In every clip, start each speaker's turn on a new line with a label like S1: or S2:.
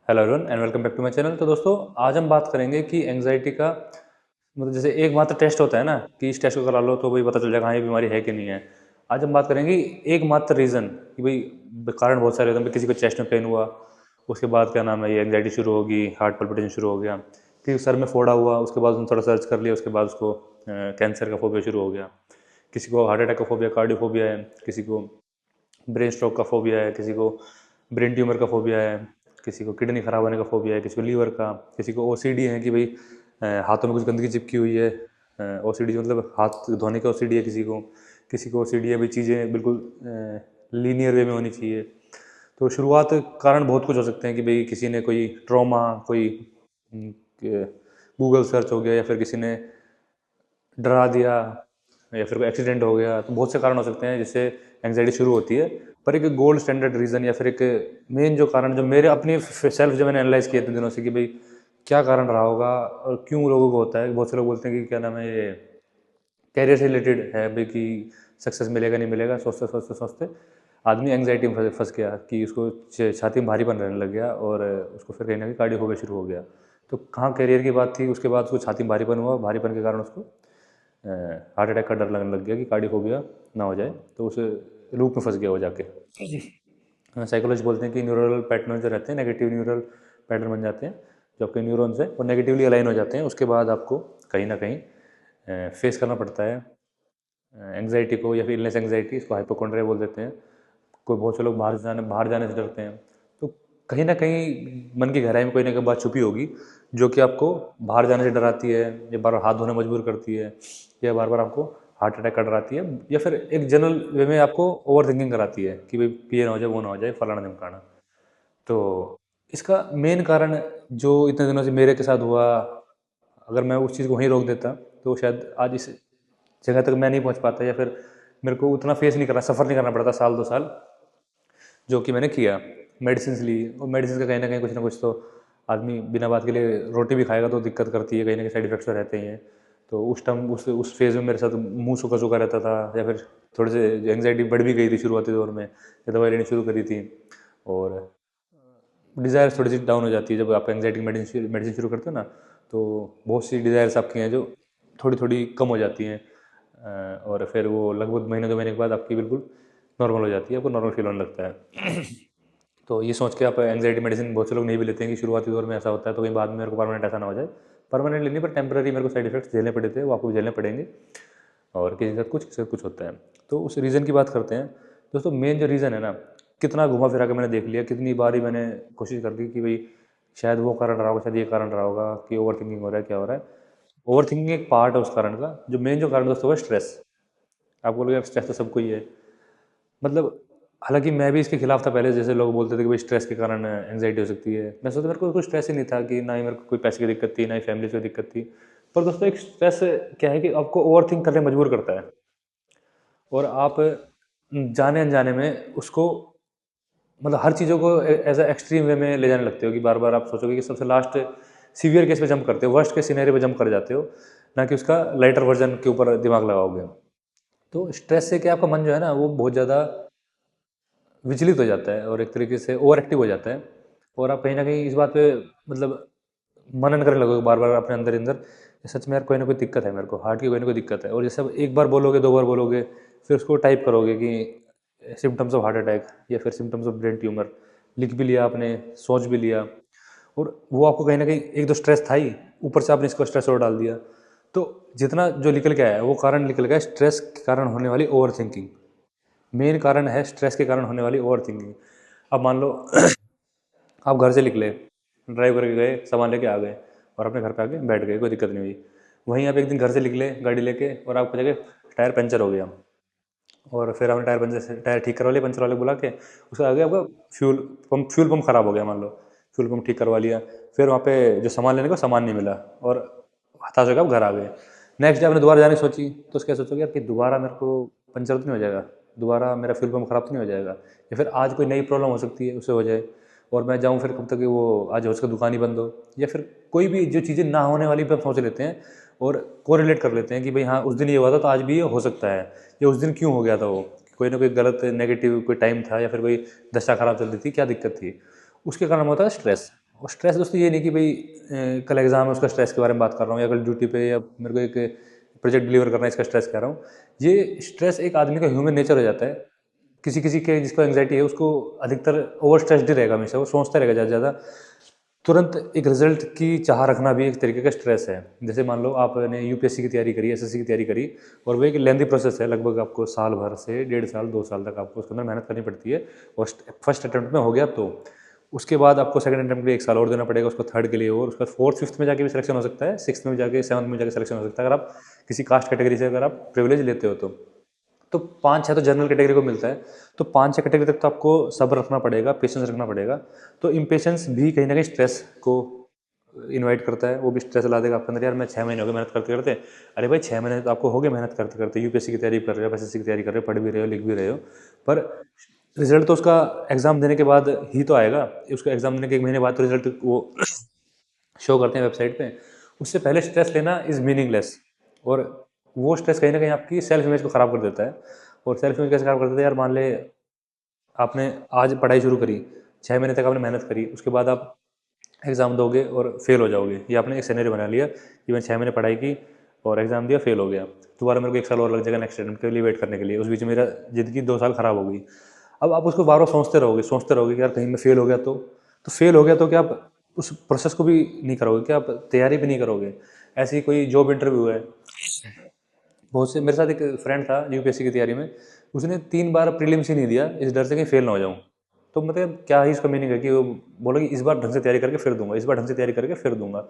S1: Hello everyone and welcome back to my channel. तो दोस्तों, आज हम बात करेंगे कि एंग्जाइटी का मतलब जैसे एकमात्र टेस्ट होता है ना कि इस टेस्ट को करा लो तो भाई पता चल जाएगा हाँ ये बीमारी है कि नहीं है। आज हम बात करेंगे एकमात्र रीज़न कि भाई कारण बहुत सारे होते हैं। किसी को चेस्ट में पेन हुआ, उसके बाद क्या नाम है ये एंग्जाइटी शुरू होगी, हार्ट पल्पिटेशन शुरू हो गया। किसी सर में फोड़ा हुआ, उसके बाद उसने थोड़ा सर्च कर लिया, उसके बाद उसको कैंसर का फोबिया शुरू हो गया। किसी को हार्ट अटैक का फोबिया, कार्डियोफोबिया है, किसी को ब्रेन स्ट्रोक का फोबिया है, किसी को ब्रेन ट्यूमर का फोबिया है, किसी को किडनी खराब होने का फोबिया है, किसी को लीवर का, किसी को ओसीडी है कि भाई हाथों में कुछ गंदगी चिपकी हुई है। ओसीडी मतलब हाथ धोने का ओसीडी है किसी को ओसीडी है भाई चीज़ें बिल्कुल लीनियर वे में होनी चाहिए। तो शुरुआत कारण बहुत कुछ हो सकते हैं कि भाई किसी ने कोई ट्रॉमा, कोई गूगल सर्च हो गया, या फिर किसी ने डरा दिया, या फिर कोई एक्सीडेंट हो गया। तो बहुत से कारण हो सकते हैं जिससे एंग्जाइटी शुरू होती है। पर एक गोल्ड स्टैंडर्ड रीज़न या फिर एक मेन जो कारण जो मेरे अपनी सेल्फ जो मैंने एनालाइज किए इतने दिनों से कि भाई क्या कारण रहा होगा और क्यों लोगों को होता है। बहुत से लोग बोलते हैं कि क्या नाम है ये कैरियर से रिलेटेड है भाई कि सक्सेस मिलेगा नहीं मिलेगा, सोचते सोचते सोचते आदमी एंग्जाइटी में फंस गया कि उसको छाती में भारीपन रहने लग गया और उसको फिर कहीं ना कहीं कार्डियोफोबिया शुरू हो गया। तो कहाँ कैरियर की बात थी, उसके बाद उसको छाती में भारीपन हुआ, भारीपन के कारण उसको हार्ट अटैक का डर लगने लग गया कि कार्डियोफोबिया ना हो जाए, तो उस लूप में फंस गया वो जाके। साइकोलॉजी बोलते हैं कि न्यूरल पैटर्न जो रहते हैं, नेगेटिव न्यूरल पैटर्न बन जाते हैं। जो आपके न्यूरॉन्स हैं वो नेगेटिवली अलाइन हो जाते हैं। उसके बाद आपको कहीं ना कहीं फेस करना पड़ता है एंग्जाइटी को, या फिर इलनेस एंग्जाइटी, इसको हाइपोकॉन्ड्रिया बोल देते हैं। कोई बहुत से लोग बाहर जाने से डरते हैं। तो कहीं ना कहीं मन की गहराई में कोई ना कोई बात छुपी होगी जो कि आपको बाहर जाने से डराती है, या बार बार हाथ धोने मजबूर करती है, या बार बार आपको हार्ट अटैक का डराती है, या फिर एक जनरल वे में आपको ओवर थिंकिंग कराती है कि भाई ये ना हो जाए, वो ना हो जाए, फलाना ढिमकाना। तो इसका मेन कारण जो इतने दिनों से मेरे के साथ हुआ, अगर मैं उस चीज़ को वहीं रोक देता तो शायद आज इस जगह तक मैं नहीं पहुंच पाता, या फिर मेरे को उतना फेस नहीं करना, सफ़र नहीं करना पड़ता साल 2 साल जो कि मैंने किया। मेडिसिन ली, और मेडिसिन का कहीं ना कुछ तो आदमी बिना बात के लिए रोटी भी खाएगा तो दिक्कत करती है, कहीं ना कहीं साइड इफेक्ट्स तो रहते ही हैं। तो उस टाइम उस फेज़ में मेरे साथ मुंह सूखा सूखा रहता था, या फिर थोड़े से एंग्जाइटी बढ़ भी गई थी शुरुआती दौर में, ये दवाई लेनी शुरू करी थी। और डिज़ायर्स थोड़ी सी डाउन हो जाती है जब आप एंग्जाइटी की मेडिसिन शुरू करते हो ना। तो बहुत सी डिज़ायर्स आपकी हैं जो थोड़ी थोड़ी कम हो जाती हैं, और फिर वो लगभग महीने 2 महीने के बाद आपकी बिल्कुल नॉर्मल हो जाती है, आपको नॉर्मल फील होने लगता है। तो ये सोच के आप एंग्जाइटी मेडिसिन बहुत से लोग नहीं भी लेते हैं कि शुरुआती दौर में ऐसा होता है तो कहीं बाद में मेरे को परमानेंट ऐसा ना हो जाए। परमानेंट लेनी पर टेम्पररी मेरे को साइड इफेक्ट्स झेलने पड़े थे, वो आपको झेलने पड़ेंगे। और किसी के साथ कुछ, किसी के साथ कुछ होता है। तो उस रीज़न की बात करते हैं। दोस्तों, मेन जो रीज़न है ना, कितना घुमा फिरा के मैंने देख लिया, कितनी बार ही मैंने कोशिश कर दी कि भाई शायद वो कारण रहा होगा, शायद ये कारण रहा होगा कि ओवर थिंकिंग हो रहा है, क्या हो रहा है। ओवर थिंकिंग एक पार्ट है उस कारण का। जो मेन जो कारण दोस्तों है स्ट्रेस। आप बोलोगे यार स्ट्रेस तो सबको ही है, मतलब हालांकि मैं भी इसके खिलाफ था पहले। जैसे लोग बोलते थे कि भाई स्ट्रेस के कारण एंग्जाइटी हो सकती है, मैं सोचता मेरे को कोई स्ट्रेस ही नहीं था, कि ना ही मेरे को कोई पैसे की दिक्कत थी, ना ही फैमिली की दिक्कत थी। पर दोस्तों एक स्ट्रेस क्या है कि आपको ओवर थिंक करने मजबूर करता है, और आप जाने अनजाने में उसको मतलब हर चीज़ों को एज अ एक्सट्रीम वे में ले जाने लगते हो, कि बार बार आप सोचोगे कि सबसे लास्ट सीवियर केस पे जंप करते हो, वर्स्ट के सिनेरियो पे जंप कर जाते हो, ना कि उसका लाइटर वर्जन के ऊपर दिमाग लगाओगे। तो स्ट्रेस से क्या आपका मन जो है ना वो बहुत ज़्यादा विचलित हो जाता है, और एक तरीके से ओवर एक्टिव हो जाता है। और आप कहीं ना कहीं इस बात पे मतलब मनन करने लगोगे बार बार अपने अंदर अंदर, सच में यार कोई ना कोई दिक्कत है, मेरे को हार्ट की कोई ना कोई दिक्कत है। और जैसे अब एक बार बोलोगे, 2 बार बोलोगे, फिर उसको टाइप करोगे कि सिम्टम्स ऑफ हार्ट अटैक, या फिर सिम्टम्स ऑफ ब्रेन ट्यूमर, लिख भी लिया आपने, सोच भी लिया, और वो आपको कहीं ना कहीं एक तो स्ट्रेस था ही, ऊपर से आपने इसको स्ट्रेस और डाल दिया। तो जितना जो निकल के आया वो कारण निकल गया स्ट्रेस के कारण होने वाली ओवर थिंकिंग। मेन कारण है स्ट्रेस के कारण होने वाली ओवर थिंकिंग। अब मान लो आप घर से निकले, ड्राइव करके गए, सामान लेके आ गए, और अपने घर पे आके बैठ गए, कोई दिक्कत नहीं हुई। वहीं आप एक दिन घर से निकले गाड़ी लेके, और आपकी जगह टायर पंचर हो गया, और फिर आपने टायर ठीक करवा लिया पंचर वाले को बुला के। उसके आगे आपका फ्यूल पंप खराब हो गया, मान लो फ्यूल पंप ठीक करवा लिया। फिर वहाँ पे जो सामान लेने का सामान नहीं मिला, और हताश होकर आप घर आ गए। नेक्स्ट डे आपने दोबारा जाने की सोची, तो उसके सोचोगे यार कि दोबारा मेरे को पंचर तो नहीं हो जाएगा, दोबारा मेरा फ्यूल पंप खराब तो नहीं हो जाएगा, या फिर आज कोई नई प्रॉब्लम हो सकती है उससे हो जाए, और मैं जाऊँ फिर कब तक वो आज हो उसका दुकान ही बंद हो। या फिर कोई भी जो चीज़ें ना होने वाली पे आप सोच लेते हैं, और कोरिलेट कर लेते हैं कि भाई हाँ उस दिन ये हुआ था तो आज भी ये हो सकता है, या उस दिन क्यों हो गया था वो, कोई ना कोई गलत नेगेटिव कोई टाइम था, या फिर कोई दशा खराब चल रही थी, क्या दिक्कत थी। उसके कारण होता है स्ट्रेस। और स्ट्रेस दोस्तों ये नहीं कि भाई कल एग्ज़ाम है उसका स्ट्रेस के बारे में बात कर रहा हूँ, या कल ड्यूटी पे या मेरे को एक प्रोजेक्ट डिलीवर करना है इसका स्ट्रेस कह रहा हूँ। ये स्ट्रेस एक आदमी का ह्यूमन नेचर हो जाता है। किसी किसी के जिसको एंग्जाइटी है उसको अधिकतर ओवर स्ट्रेस्ड ही रहेगा, हमेशा वो सोचता रहेगा ज़्यादा ज़्यादा। तुरंत एक रिजल्ट की चाह रखना भी एक तरीके का स्ट्रेस है। जैसे मान लो आपने यूपीएससी की तैयारी करी, एसएससी की तैयारी करी, और वो एक लेंथी प्रोसेस है, लगभग आपको साल भर से 1.5 साल 2 साल तक आपको उसके अंदर मेहनत करनी पड़ती है। और फर्स्ट अटेम्प्ट में हो गया तो उसके बाद आपको सेकंड अटेम्प्ट में 1 साल और देना पड़ेगा, उसको थर्ड के लिए, और उसका फोर्थ फिफ्थ में जाके भी सिलेक्शन हो सकता है, सिक्स में जाके, सेवन्थ में जाके सिलेक्शन हो सकता है, अगर आप किसी कास्ट कैटेगरी से अगर आप प्रिविलेज लेते हो तो 5-6 तो जनरल कैटेगरी को मिलता है। तो 5-6 कैटेगरी तक तो आपको सब्र रखना पड़ेगा, पेशेंस रखना पड़ेगा। तो इम्पेशेंस भी कहीं ना कहीं स्ट्रेस को इनवाइट करता है, वो भी स्ट्रेस ला देगा आपके अंदर। यार मैं 6 महीने हो गए मेहनत करते करते। अरे भाई 6 महीने तो आपको हो गए मेहनत करते करते, यूपीएससी की तैयारी कर रहे हो, एसएससी की तैयारी कर रहे हो, पढ़ भी रहे हो, लिख भी रहे हो, पर रिजल्ट तो उसका एग्जाम देने के बाद ही तो आएगा। उसका एग्जाम देने के 1 महीने बाद तो रिजल्ट वो शो करते हैं वेबसाइट पे। उससे पहले स्ट्रेस लेना इज़ मीनिंगलेस। और वो स्ट्रेस कहीं ना कहीं आपकी सेल्फ इमेज को ख़राब कर देता है। और सेल्फ इमेज कैसे ख़राब कर देता है? यार मान ले आपने आज पढ़ाई शुरू करी, 6 महीने तक आपने मेहनत करी, उसके बाद आप एग्ज़ाम दोगे और फेल हो जाओगे। ये आपने एक सिनेरियो बना लिया कि मैं 6 महीने पढ़ाई की और एग्ज़ाम दिया, फेल हो गया। दोबारा मेरे को 1 साल और लग जाएगा नेक्स्ट अटेम्प्ट के लिए वेट करने के लिए। उस बीच मेरा ज़िंदगी 2 साल ख़राब हो गई। अब आप उसको बार बार सोचते रहोगे कि यार कहीं मैं फेल हो गया तो फेल हो गया तो क्या आप उस प्रोसेस को भी नहीं करोगे? क्या आप तैयारी भी नहीं करोगे? ऐसी कोई जॉब इंटरव्यू है, बहुत से मेरे साथ एक फ्रेंड था यूपीएससी की तैयारी में, उसने 3 बार प्रीलिम्स ही नहीं दिया इस डर से कहीं फेल ना हो जाऊँ। तो मतलब क्या ही इसका मीनिंग है कि वो बोला कि इस बार ढंग से तैयारी करके फिर दूंगा, इस बार ढंग से तैयारी करके फिर दूंगा।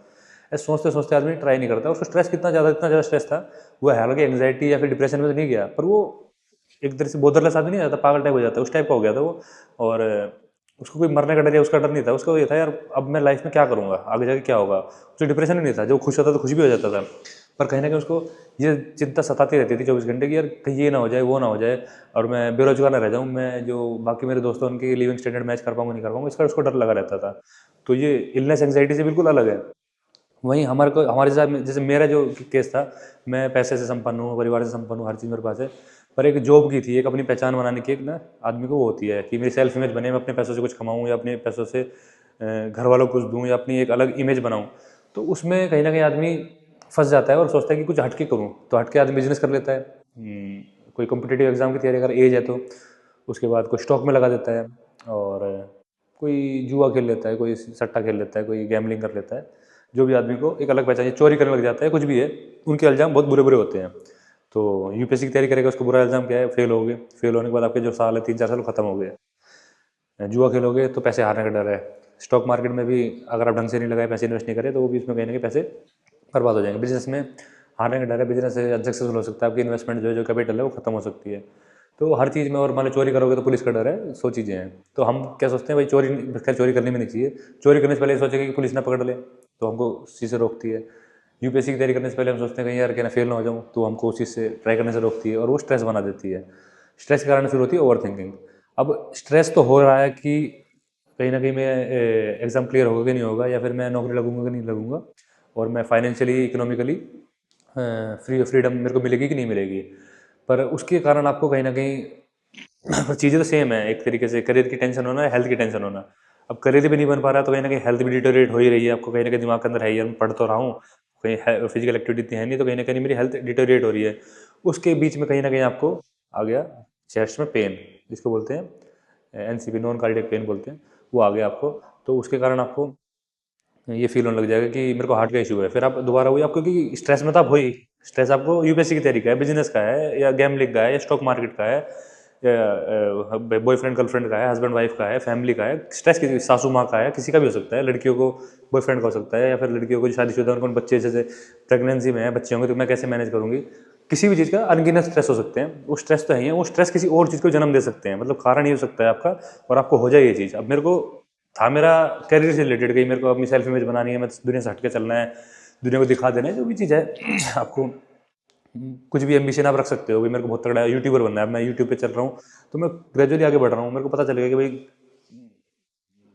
S1: ऐसे सोचते सोचते आदमी ट्राई नहीं करता। उसको स्ट्रेस इतना ज़्यादा स्ट्रेस था, वो हालांकि एंग्जाइटी या फिर डिप्रेशन में तो नहीं गया, पर वो एक तरह से बोधरलेस आदमी नहीं जाता, पागल टाइप हो जाता है, उस टाइप का हो गया था वो। और उसको कोई मरने का डर या उसका डर नहीं था, उसको ये था यार अब मैं लाइफ में क्या करूँगा, आगे जाके क्या होगा। उसको डिप्रेशन ही नहीं था, जो खुश होता था खुश भी हो जाता था, पर कहीं ना कहीं उसको ये चिंता सताती रहती थी 24 घंटे की, यार कहीं ये ना हो जाए वो ना हो जाए और मैं बेरोजगार ना रह जाऊँ, मैं जो बाकी मेरे दोस्तों उनकी लिविंग स्टैंडर्ड मैच कर पाऊंगा नहीं कर पाऊंगा, इसका उसको डर लगा रहता था। तो ये इलनेस एंग्जाइटी से बिल्कुल अलग है। वहीं हमारे साथ जैसे मेरा जो केस था, मैं पैसे से संपन्न हूँ, परिवार से संपन्न हूँ, हर चीज़ मेरे पास है, पर एक जॉब की थी, एक अपनी पहचान बनाने की एक ना आदमी को वो होती है कि मेरी सेल्फ इमेज बने, मैं अपने पैसों से कुछ कमाऊँ या अपने पैसों से घर वालों को कुछ दूँ या अपनी एक अलग इमेज बनाऊँ। तो उसमें कहीं ना कहीं आदमी फंस जाता है और सोचता है कि कुछ हटके करूँ, तो हटके आदमी बिजनेस कर लेता है। कोई कॉम्पिटेटिव एग्जाम की तैयारी अगर एज है तो उसके बाद कोई स्टॉक में लगा देता है, और कोई जुआ खेल लेता है, कोई सट्टा खेल लेता है, कोई गैमलिंग कर लेता है। जो भी आदमी को एक अलग पहचान, चोरी करने लग जाता है, कुछ भी है, उनके इल्ज़ाम बहुत बुरे बुरे होते हैं। तो यूपीएससी की तैयारी करेगा, उसको बुरा इल्ज़ाम क्या है? फेल हो गए, फेल होने के बाद आपके जो साल है 3-4 साल खत्म हो गए। जुआ खेलोगे तो पैसे हारने का डर है। स्टॉक मार्केट में भी अगर आप ढंग से नहीं लगाए, पैसे इन्वेस्ट नहीं करें, तो वो भी इसमें कहीं ना कहीं पैसे बर्बाद हो जाएंगे। बिजनेस में हारने का डर है, बिजनेस अनसक्सेसफुल हो सकता है, आपकी इन्वेस्टमेंट जो कैपिटल है वो खत्म हो सकती है। तो हर चीज़ में, और मान लो चोरी करोगे तो पुलिस का डर है, 100 चीज़ें हैं। तो हम क्या सोचते हैं भाई चोरी, खैर चोरी करनी भी नहीं चाहिए, चोरी करने से पहले ये सोचेंगे कि पुलिस ना पकड़ ले, तो हमको उस चीज़ से रोकती है। यूपीएससी की तैयारी करने से पहले हम सोचते हैं कहीं यार क्या ना फेल ना हो जाऊँ, तो हमको उस चीज़ से ट्राई करने से रोकती है और वो स्ट्रेस बना देती है। स्ट्रेस के कारण शुरू होती है ओवर थिंकिंग। अब स्ट्रेस तो हो रहा है कि कहीं ना कहीं मैं एग्ज़ाम क्लियर होगा कि नहीं होगा, या फिर मैं नौकरी लगूंगा कि नहीं लगूंगा, और मैं फाइनेंशियली इकोनॉमिकली फ्रीडम मेरे को मिलेगी कि नहीं मिलेगी। पर उसके कारण आपको कहीं ना कहीं चीज़ें तो सेम है एक तरीके से, करियर की टेंशन होना, हेल्थ की टेंशन होना। अब करियर भी नहीं बन पा रहा तो कहीं ना कहीं हेल्थ भी डिटोरेट हो ही रही है, आपको कहीं ना कहीं दिमाग के अंदर है ही, मैं पढ़ तो रहा हूँ, कहीं फिजिकल एक्टिविटी इतनी है नहीं, तो कहीं ना कहीं मेरी हेल्थ डिटोरेट हो रही है। उसके बीच में कहीं ना कहीं आपको आ गया चेस्ट में पेन, जिसको बोलते हैं एनसीपी, नॉन कार्डियक पेन बोलते हैं, वो आ गया आपको। तो उसके कारण आपको ये फील होने लग जाएगा कि मेरे को हार्ट का इशू है। फिर आप दोबारा वही, आपको क्योंकि स्ट्रेस में तो आप हो ही, स्ट्रेस आपको यूपीएससी की तैयारी का है, बिजनेस का है, या गैमलिंग का है, या स्टॉक मार्केट का है, या बॉयफ्रेंड गर्लफ्रेंड का है, हस्बैंड वाइफ का है, फैमिली का है, स्ट्रेस किसी सासू माँ का है, किसी का भी हो सकता है। लड़कियों को बॉयफ्रेंड का हो सकता है, या फिर लड़कियों को जो शादीशुदा उनको बच्चे, जैसे प्रेगनेंसी में है, बच्चे होंगे तो मैं कैसे मैनेज करूंगी, किसी भी चीज़ का अनगिनत स्ट्रेस हो सकते हैं। वो स्ट्रेस तो है ही है, वो स्ट्रेस किसी और चीज़ को जन्म दे सकते हैं, मतलब कारण ये हो सकता है आपका, और आपको हो जाए ये चीज़। अब मेरे को था मेरा करियर से रिलेटेड, कहीं मेरे को अपनी सेल्फ इमेज बनानी है, मैं दुनिया से हटके चलना है, दुनिया को दिखा देना है, जो भी चीज़ है आपको कुछ भी एम्बिशन आप रख सकते हो। भाई मेरे को बहुत तगड़ा यूट्यूबर बनना है, मैं यूट्यूब पे चल रहा हूँ, तो मैं ग्रेजुअली आगे बढ़ रहा हूँ, मेरे को पता चलेगा कि भाई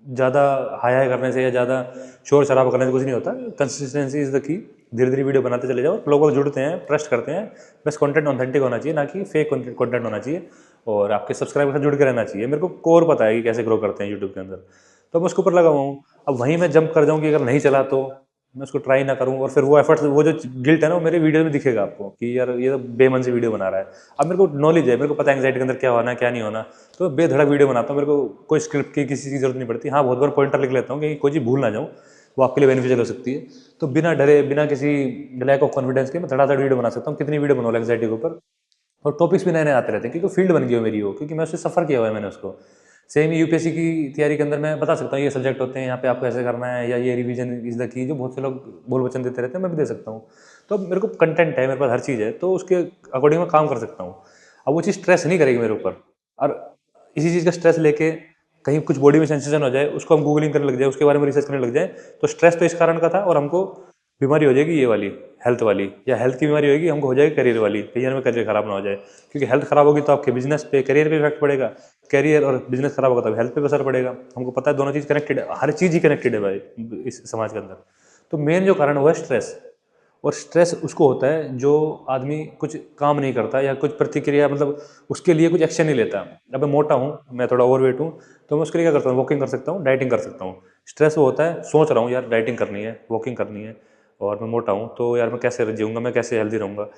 S1: ज़्यादा हाई हाई करने से या ज़्यादा शोर शराबा करने से कुछ नहीं होता। Consistency is the key. धीरे धीरे वीडियो बनाते चले जाओ, लोग जुड़ते हैं, ट्रस्ट करते हैं। बस कंटेंट ऑथेंटिक होना चाहिए, ना कि फेक कंटेंट होना चाहिए, और आपके सब्सक्राइबर से जुड़ के रहना चाहिए। मेरे को कोर पता है कि कैसे ग्रो करते हैं यूट्यूब के अंदर। तो मैं उसके ऊपर लगा हुआ हूँ। अब वहीं मैं जंप कर जाऊँ कि अगर नहीं चला तो मैं उसको ट्राई ना करूँ, और फिर वो एफर्ट्स, वो जो गिल्ट है ना, वो मेरे वीडियो में दिखेगा आपको कि यार ये तो बेमन से वीडियो बना रहा है। अब मेरे को नॉलेज है, मेरे को पता है एंग्जाइटी के अंदर क्या होना है क्या नहीं होना, तो बेधड़क वीडियो बनाता हूँ। मेरे को कोई स्क्रिप्ट की किसी की जरूरत नहीं पड़ती। हाँ, बहुत बार पॉइंटर लिख लेता हूँ कि कोई चीज़ भूल ना जाऊँ, वो आपके लिए बेनिफिशियल हो सकती है। तो बिना डरे, बिना किसी लैक ऑफ कॉन्फिडेंस के मैं धड़ाधड़ वीडियो बना सकता हूँ। कितनी वीडियो बनवा एंग्जाइटी के ऊपर, और टॉपिक्स भी नए नए आते रहते हैं, क्योंकि फील्ड बन गई हो मेरी वो, क्योंकि मैं उससे सफ़र किया हुआ है मैंने उसको। सेम यूपीएससी की तैयारी के अंदर मैं बता सकता हूँ ये सब्जेक्ट होते हैं, यहाँ पे आपको ऐसे करना है, या ये रिवीजन इज द की, जो बहुत से लोग बोल वचन देते रहते हैं, मैं भी दे सकता हूँ। तो अब मेरे को कंटेंट है, मेरे पास हर चीज़ है, तो उसके अकॉर्डिंग मैं काम कर सकता हूँ। अब वो चीज़ स्ट्रेस नहीं करेगी मेरे ऊपर। और इसी चीज़ का स्ट्रेस लेके कहीं कुछ बॉडी में सेंसेशन हो जाए, उसको हम गूगलिंग करने लग जाए, उसके बारे में रिसर्च करने लग जाए, तो स्ट्रेस तो इस कारण का था, और हमको बीमारी हो जाएगी ये वाली, हेल्थ वाली, या हेल्थ की बीमारी होगी, हमको हो जाएगी करियर वाली, करियर में करियर खराब ना हो जाए। क्योंकि हेल्थ खराब होगी तो आपके बिजनेस पे, करियर पे इफेक्ट पड़ेगा, करियर और बिजनेस खराब होगा तो हेल्थ पे असर पड़ेगा। हमको पता है दोनों चीज़ कनेक्टेड है, हर चीज़ ही कनेक्टेड है भाई इस समाज के अंदर। तो मेन जो कारण हुआ है स्ट्रेस। और स्ट्रेस उसको होता है जो आदमी कुछ काम नहीं करता, या कुछ प्रतिक्रिया, मतलब उसके लिए कुछ एक्शन नहीं लेता। अब मैं मोटा हूँ, मैं थोड़ा ओवरवेट हूँ, तो मैं उसके लिए क्या करता हूँ, वॉकिंग कर सकता हूँ, डाइटिंग कर सकता हूँ। स्ट्रेस वो होता है, सोच रहा हूँ यार डाइटिंग करनी है, वॉकिंग करनी है, और मैं मोटा हूँ, तो यार मैं कैसे जीऊँगा, मैं कैसे हेल्दी रहूँगा।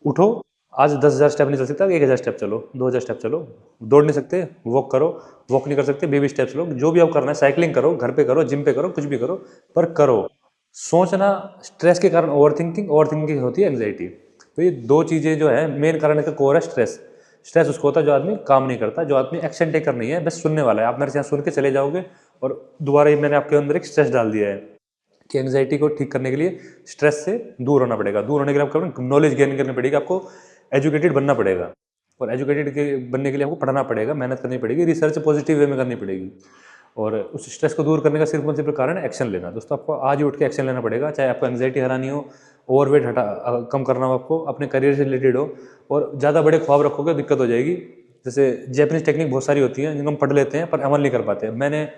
S1: उठो, आज 10,000 स्टेप नहीं चल सकता, 1,000 स्टेप चलो, 2,000 स्टेप चलो। दौड़ नहीं सकते, वॉक करो। वॉक नहीं कर सकते, बेबी स्टेप्स लो, जो भी आप करना है, साइकिलिंग करो, घर पे करो, जिम पे करो, कुछ भी करो, पर करो। सोचना, स्ट्रेस के कारण ओवर थिंकिंग होती है एंग्जाइटी। तो ये दो चीज़ें जो है मेन कारण का कोर है स्ट्रेस। स्ट्रेस उसको होता है जो आदमी काम नहीं करता, जो आदमी एक्शन टेकर नहीं है, बस सुनने वाला है। आप मेरे से यहाँ सुन के चले जाओगे, और दोबारा ही मैंने आपके अंदर एक स्ट्रेस डाल दिया है कि एंग्जाइटी को ठीक करने के लिए स्ट्रेस से दूर होना पड़ेगा। दूर होने के लिए आपको नॉलेज गेन करनी पड़ेगी, आपको एजुकेटेड बनना पड़ेगा, और एजुकेटेड के बनने के लिए आपको पढ़ना पड़ेगा, मेहनत करनी पड़ेगी, रिसर्च पॉजिटिव वे में करनी पड़ेगी। और उस स्ट्रेस को दूर करने का सिर्फ और सिर्फ कारण है एक्शन लेना। दोस्तों, आपको आज ही उठ के एक्शन लेना पड़ेगा, चाहे आपको एंग्जाइटी हरानी हो, ओवरवेट कम करना हो, आपको अपने करियर से रिलेटेड हो, और ज़्यादा बड़े ख्वाब रखोगे दिक्कत हो जाएगी। जैसे जैपनीज टेक्निक बहुत सारी होती हैं जिनको हम पढ़ लेते हैं पर अमल नहीं कर पाते। मैंने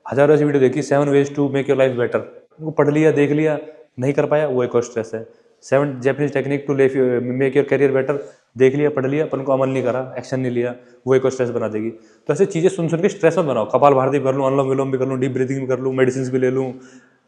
S1: हज़ारों ऐसी वीडियो देखी, 7 ways to make your life better, उनको पढ़ लिया, देख लिया, नहीं कर पाया, वो एक और स्ट्रेस है। 7 Japanese technique to make your career better, देख लिया, पढ़ लिया, पर उनको अमल नहीं करा, एक्शन नहीं लिया, वो एक और स्ट्रेस बना देगी। तो ऐसे चीज़ें सुन सुन के स्ट्रेस मत बनाओ। कपाल भारती कर लूँ, अनुलोम विलोम भी कर लूँ, डीप ब्रीथिंग भी कर लूँ, मेडिसिन भी ले लूँ,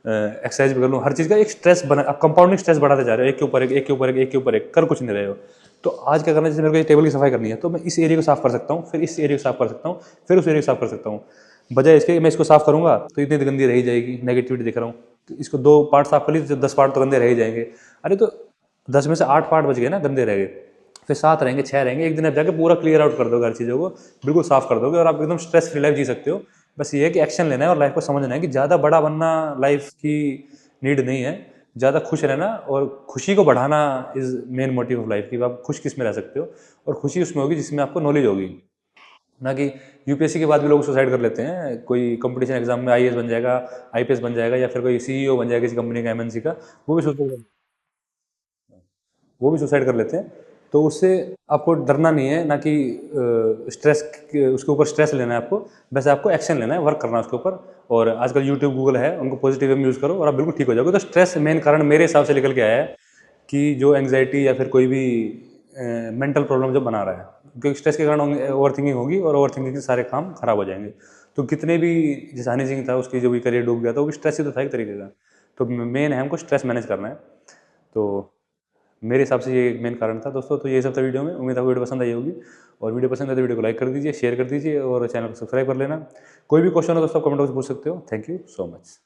S1: एक्सरसाइज भी कर लूँ, हर चीज़ का एक स्ट्रेस बना, आप कंपाउंडिंग स्ट्रेस बढ़ाते जा रहे हो, एक के ऊपर एक, एक के ऊपर एक, एक के ऊपर एक, कर कुछ नहीं रहे हो। तो आज क्या करना है, जैसे मेरे को ये टेबल की सफाई करनी है, तो मैं इस एरिया को साफ कर सकता हूँ, फिर इस एरिया को साफ कर सकता हूँ, फिर उस एरिया को साफ कर सकता हूँ। बजाय इसके मैं इसको साफ करूंगा तो इतनी गंदी रह जाएगी, नेगेटिविटी दिख रहा हूँ, तो इसको 2 पार्ट साफ कर ली तो 10 पार्ट तो गंदे रह ही जाएंगे। अरे तो 10 में से 8 पार्ट बच गए ना, गंदे रह गए, फिर 7 रहेंगे, 6 रहेंगे। एक दिन आप जाके पूरा क्लियर आउट कर दोगे, हर चीज़ों को बिल्कुल साफ कर दोगे, और आप एकदम स्ट्रेस फ्री लाइफ जी सकते हो। बस ये है कि एक्शन लेना है, और लाइफ को समझना है कि ज़्यादा बड़ा बनना लाइफ की नीड नहीं है। ज़्यादा खुश रहना और खुशी को बढ़ाना is main motive of life, कि आप खुश किस में रह सकते हो, और खुशी उसमें होगी जिसमें आपको नॉलेज होगी। ना कि यूपीएससी के बाद भी लोग सुसाइड कर लेते हैं, कोई कंपटीशन एग्जाम में आईएएस बन जाएगा, आईपीएस बन जाएगा, या फिर कोई सीईओ बन जाएगा किसी कंपनी का, एमएनसी का, वो भी सुसाइड वो भी सुसाइड कर लेते हैं। तो उससे आपको डरना नहीं है, ना कि स्ट्रेस, उसके ऊपर स्ट्रेस लेना है आपको, वैसे आपको एक्शन लेना है, वर्क करना है उसके ऊपर। और आजकल यूट्यूब गूगल है, उनको पॉजिटिव वे में यूज़ करो और आप बिल्कुल ठीक हो जाओगे। तो स्ट्रेस मेन कारण मेरे हिसाब से निकल के आया है कि जो एंग्जाइटी या फिर कोई भी मेंटल प्रॉब्लम जो बना रहा है, क्योंकि स्ट्रेस के कारण ओवर थिंकिंग होगी, और ओवर थिंकिंग से सारे काम खराब हो जाएंगे। तो कितने भी, जैसे हनी सिंह था, उसकी जो भी करियर डूब गया था, वो भी स्ट्रेस ही तो था एक तरीके का। तो मेन है हमको स्ट्रेस मैनेज करना है। तो मेरे हिसाब से ये मेन कारण था दोस्तों। तो ये सब था वीडियो में, उम्मीद आपको वीडियो पसंद आई होगी, और वीडियो पसंद है तो वीडियो को लाइक कर दीजिए, शेयर कर दीजिए, और चैनल को सब्सक्राइब कर लेना। कोई भी क्वेश्चन हो दोस्तों कमेंट बॉक्स में पूछ सकते हो। Thank you so much.